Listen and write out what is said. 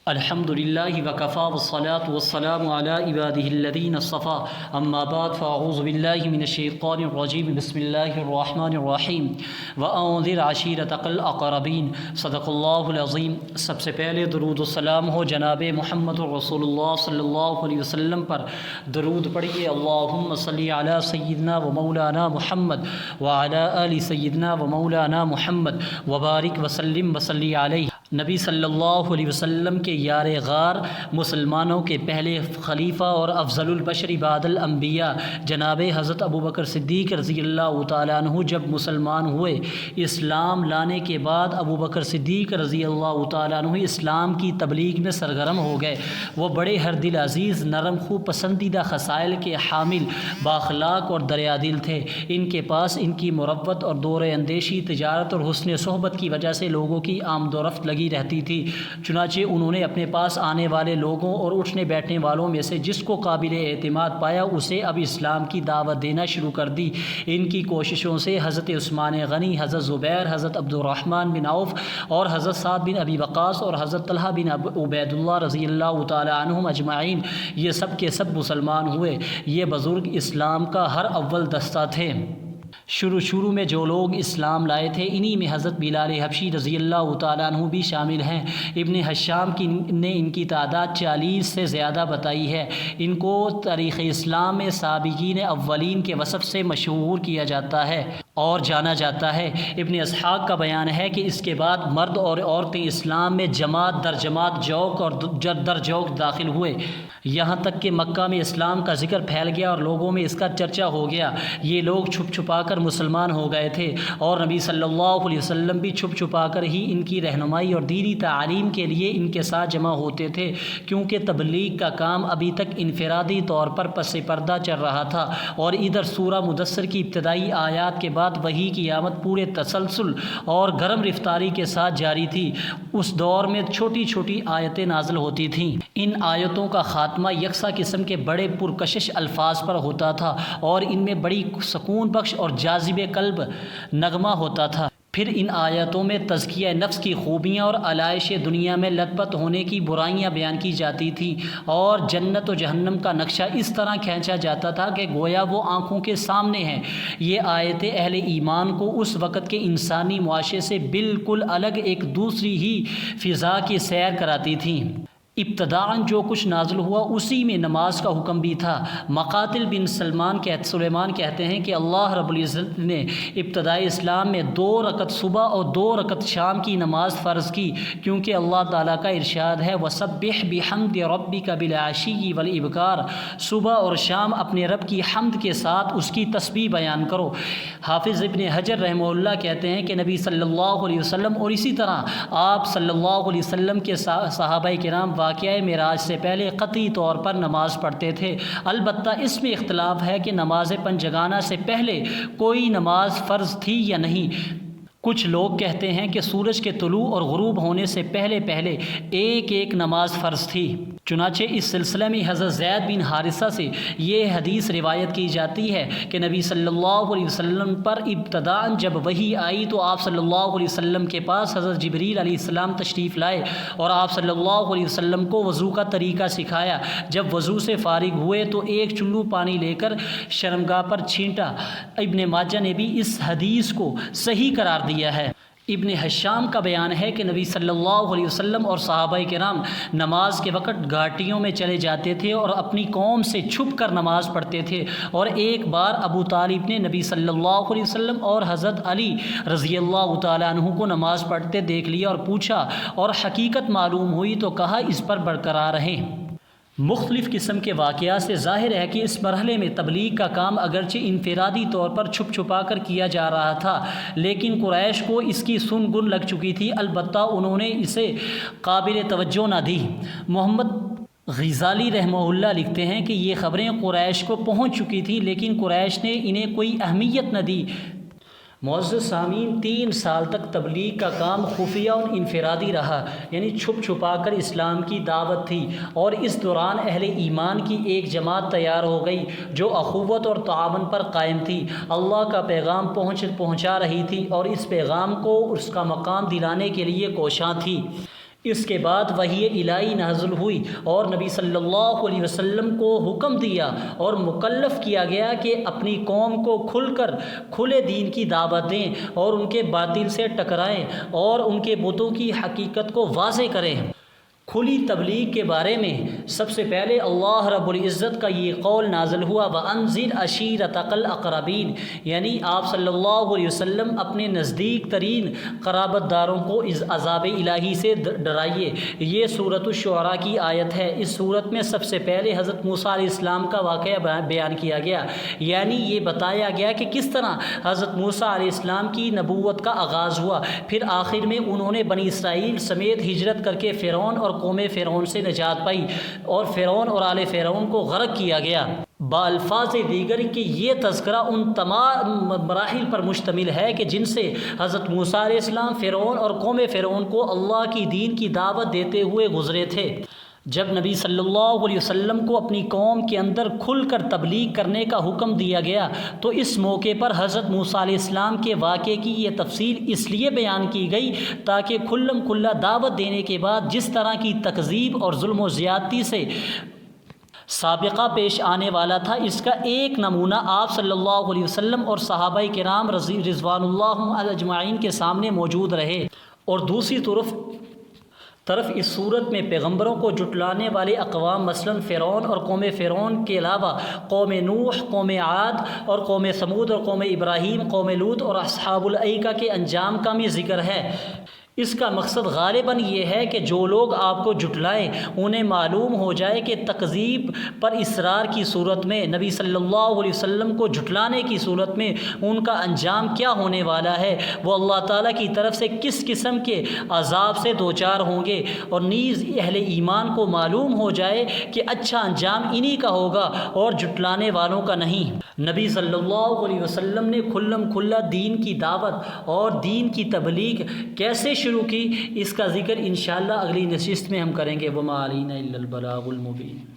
الحمد للہ وکفا والصلاة والسلام علی عبادہ الذین اصطفیٰ اما بعد فاعوذ باللہ من الشیطان الرجیم بسم اللہ الرحمن الرحیم وانذر عشیرتک الاقربین صدق اللہ العظیم۔ سب سے پہلے درود و سلام ہو جناب محمد رسول اللہ صلی اللہ علیہ وسلم پر۔ درود پڑھیے اللہم صلی علی سیدنا و مولانا محمد وعلی آل سیدنا و مولانا محمد وبارک وسلم وصلی علیہ۔ نبی صلی اللہ علیہ وسلم کے یار غار، مسلمانوں کے پہلے خلیفہ اور افضل البشر بعد الانبیاء جناب حضرت ابوبکر صدیق رضی اللہ تعالیٰ عنہ جب مسلمان ہوئے، اسلام لانے کے بعد ابوبکر صدیق رضی اللہ تعالیٰ عنہ اسلام کی تبلیغ میں سرگرم ہو گئے۔ وہ بڑے ہر دل عزیز، نرم خو، پسندیدہ خصائل کے حامل، بااخلاق اور دریا دل تھے۔ ان کے پاس ان کی مروت اور دور اندیشی، تجارت اور حسن صحبت کی وجہ سے لوگوں کی آمد و رفت لگی رہتی تھی۔ چنانچہ انہوں نے اپنے پاس آنے والے لوگوں اور اٹھنے بیٹھنے والوں میں سے جس کو قابل اعتماد پایا اسے اب اسلام کی دعوت دینا شروع کر دی۔ ان کی کوششوں سے حضرت عثمان غنی، حضرت زبیر، حضرت عبد الرحمن بن عوف اور حضرت سعد بن ابی وقاص اور حضرت طلحہ بن عبید اللہ رضی اللہ تعالی عنہم اجمعین، یہ سب کے سب مسلمان ہوئے۔ یہ بزرگ اسلام کا ہر اول دستہ تھے۔ شروع میں جو لوگ اسلام لائے تھے انہی میں حضرت بلال حبشی رضی اللہ تعالیٰ عنہ بھی شامل ہیں۔ ابن حشام نے ان کی تعداد 40 سے زیادہ بتائی ہے۔ ان کو تاریخ اسلام میں سابقین اولین کے وصف سے مشہور کیا جاتا ہے اور جانا جاتا ہے۔ ابن اسحاق کا بیان ہے کہ اس کے بعد مرد اور عورتیں اسلام میں جماعت در جماعت، جوق اور در جوق داخل ہوئے، یہاں تک کہ مکہ میں اسلام کا ذکر پھیل گیا اور لوگوں میں اس کا چرچا ہو گیا۔ یہ لوگ چھپ چھپا کر مسلمان ہو گئے تھے اور نبی صلی اللہ علیہ وسلم بھی چھپ چھپا کر ہی ان کی رہنمائی اور دینی تعلیم کے لیے ان کے ساتھ جمع ہوتے تھے، کیونکہ تبلیغ کا کام ابھی تک انفرادی طور پر پس پردہ چل رہا تھا اور ادھر سورہ مدثر کی ابتدائی آیات کے بعد وحی کی آمد پورے تسلسل اور گرم رفتاری کے ساتھ جاری تھی۔ اس دور میں چھوٹی چھوٹی آیتیں نازل ہوتی تھیں۔ ان آیتوں کا خاتمہ یکساں قسم کے بڑے پرکشش الفاظ پر ہوتا تھا اور ان میں بڑی سکون بخش اور جاذب قلب نغمہ ہوتا تھا۔ پھر ان آیتوں میں تزکیہ نفس کی خوبیاں اور علائش دنیا میں لت پت ہونے کی برائیاں بیان کی جاتی تھیں اور جنت و جہنم کا نقشہ اس طرح کھینچا جاتا تھا کہ گویا وہ آنکھوں کے سامنے ہیں۔ یہ آیتیں اہل ایمان کو اس وقت کے انسانی معاشرے سے بالکل الگ ایک دوسری ہی فضا کی سیر کراتی تھیں۔ ابتداءً جو کچھ نازل ہوا اسی میں نماز کا حکم بھی تھا۔ مقاتل بن سلیمان کہتے ہیں کہ اللہ رب العزت نے ابتدائی اسلام میں 2 رکعت صبح اور 2 رکعت شام کی نماز فرض کی، کیونکہ اللہ تعالیٰ کا ارشاد ہے وَسَبِّحْ بِحَمْدِ رَبِّكَ بِالْعَشِيِّ وَالْإِبْكَارِ، صبح اور شام اپنے رب کی حمد کے ساتھ اس کی تسبیح بیان کرو۔ حافظ ابن حجر رحمہ اللہ کہتے ہیں کہ نبی صلی اللہ علیہ وسلم اور اسی طرح آپ صلی اللہ علیہ وسلم کے صحابہ کرام واقعہ معراج سے پہلے قطعی طور پر نماز پڑھتے تھے۔ البتہ اس میں اختلاف ہے کہ نماز پنجگانہ سے پہلے کوئی نماز فرض تھی یا نہیں۔ کچھ لوگ کہتے ہیں کہ سورج کے طلوع اور غروب ہونے سے پہلے ایک نماز فرض تھی۔ چنانچہ اس سلسلے میں حضرت زید بن حارثہ سے یہ حدیث روایت کی جاتی ہے کہ نبی صلی اللہ علیہ وسلم پر ابتداءً جب وحی آئی تو آپ صلی اللہ علیہ وسلم کے پاس حضرت جبریل علیہ السلام تشریف لائے اور آپ صلی اللہ علیہ وسلم کو وضو کا طریقہ سکھایا۔ جب وضو سے فارغ ہوئے تو ایک چلو پانی لے کر شرمگاہ پر چھینٹا۔ ابن ماجہ نے بھی اس حدیث کو صحیح قرار دیا ہے۔ ابن حشام کا بیان ہے کہ نبی صلی اللہ علیہ وسلم اور صحابہ کرام نماز کے وقت گھاٹیوں میں چلے جاتے تھے اور اپنی قوم سے چھپ کر نماز پڑھتے تھے، اور ایک بار ابو طالب نے نبی صلی اللہ علیہ وسلم اور حضرت علی رضی اللہ تعالیٰ عنہ کو نماز پڑھتے دیکھ لیا اور پوچھا اور حقیقت معلوم ہوئی تو کہا اس پر برقرار رہیں۔ مختلف قسم کے واقعات سے ظاہر ہے کہ اس مرحلے میں تبلیغ کا کام اگرچہ انفرادی طور پر چھپ چھپا کر کیا جا رہا تھا، لیکن قریش کو اس کی سن گن لگ چکی تھی، البتہ انہوں نے اسے قابل توجہ نہ دی۔ محمد غزالی رحمہ اللہ لکھتے ہیں کہ یہ خبریں قریش کو پہنچ چکی تھیں لیکن قریش نے انہیں کوئی اہمیت نہ دی۔ معزز سامعین، 3 سال تک تبلیغ کا کام خفیہ اور انفرادی رہا، یعنی چھپ چھپا کر اسلام کی دعوت تھی، اور اس دوران اہل ایمان کی ایک جماعت تیار ہو گئی جو اخوت اور تعاون پر قائم تھی، اللہ کا پیغام پہنچا رہی تھی اور اس پیغام کو اس کا مقام دلانے کے لیے کوشاں تھی۔ اس کے بعد وحی الہی نازل ہوئی اور نبی صلی اللہ علیہ وسلم کو حکم دیا اور مکلف کیا گیا کہ اپنی قوم کو کھلے دین کی دعوت دیں اور ان کے باطل سے ٹکرائیں اور ان کے بتوں کی حقیقت کو واضح کریں۔ کھلی تبلیغ کے بارے میں سب سے پہلے اللہ رب العزت کا یہ قول نازل ہوا وَأَنذِرْ عَشِيرَتَكَ الْأَقْرَبِينَ، یعنی آپ صلی اللہ علیہ وسلم اپنے نزدیک ترین قرابت داروں کو اس عذاب الہی سے ڈرائیے۔ یہ سورۃ الشعراء کی آیت ہے۔ اس سورت میں سب سے پہلے حضرت موسیٰ علیہ السلام کا واقعہ بیان کیا گیا، یعنی یہ بتایا گیا کہ کس طرح حضرت موسیٰ علیہ السلام کی نبوت کا آغاز ہوا، پھر آخر میں انہوں نے بنی اسرائیل سمیت ہجرت کر کے فرعون اور قوم فرعون سے نجات پائی اور فرعون اور آل فرعون کو غرق کیا گیا۔ بالفاظ دیگر کہ یہ تذکرہ ان تمام مراحل پر مشتمل ہے کہ جن سے حضرت موسیٰ علیہ السلام فرعون اور قوم فرعون کو اللہ کی دین کی دعوت دیتے ہوئے گزرے تھے۔ جب نبی صلی اللہ علیہ وسلم کو اپنی قوم کے اندر کھل کر تبلیغ کرنے کا حکم دیا گیا تو اس موقع پر حضرت موسیٰ علیہ السلام کے واقعے کی یہ تفصیل اس لیے بیان کی گئی تاکہ کھلا دعوت دینے کے بعد جس طرح کی تکذیب اور ظلم و زیادتی سے سابقہ پیش آنے والا تھا، اس کا ایک نمونہ آپ صلی اللہ علیہ وسلم اور صحابہ کرام رضوان اللہ اجمعین کے سامنے موجود رہے۔ اور دوسری طرف اس صورت میں پیغمبروں کو جھٹلانے والے اقوام مثلاً فرعون اور قوم فرعون کے علاوہ قوم نوح، قوم عاد اور قوم ثمود اور قوم ابراہیم، قوم لوط اور اصحاب الایکہ کے انجام کا بھی ذکر ہے۔ اس کا مقصد غالباً یہ ہے کہ جو لوگ آپ کو جھٹلائیں انہیں معلوم ہو جائے کہ تکذیب پر اصرار کی صورت میں، نبی صلی اللہ علیہ وسلم کو جھٹلانے کی صورت میں ان کا انجام کیا ہونے والا ہے، وہ اللہ تعالیٰ کی طرف سے کس قسم کے عذاب سے دوچار ہوں گے، اور نیز اہل ایمان کو معلوم ہو جائے کہ اچھا انجام انہی کا ہوگا اور جھٹلانے والوں کا نہیں۔ نبی صلی اللہ علیہ وسلم نے کھلا دین کی دعوت اور دین کی تبلیغ کیسے شروع کی، اس کا ذکر انشاءاللہ اگلی نشست میں ہم کریں گے۔ وَمَا عَلَيْنَا إِلَّا الْبَلَاغُ الْمُبِينُ۔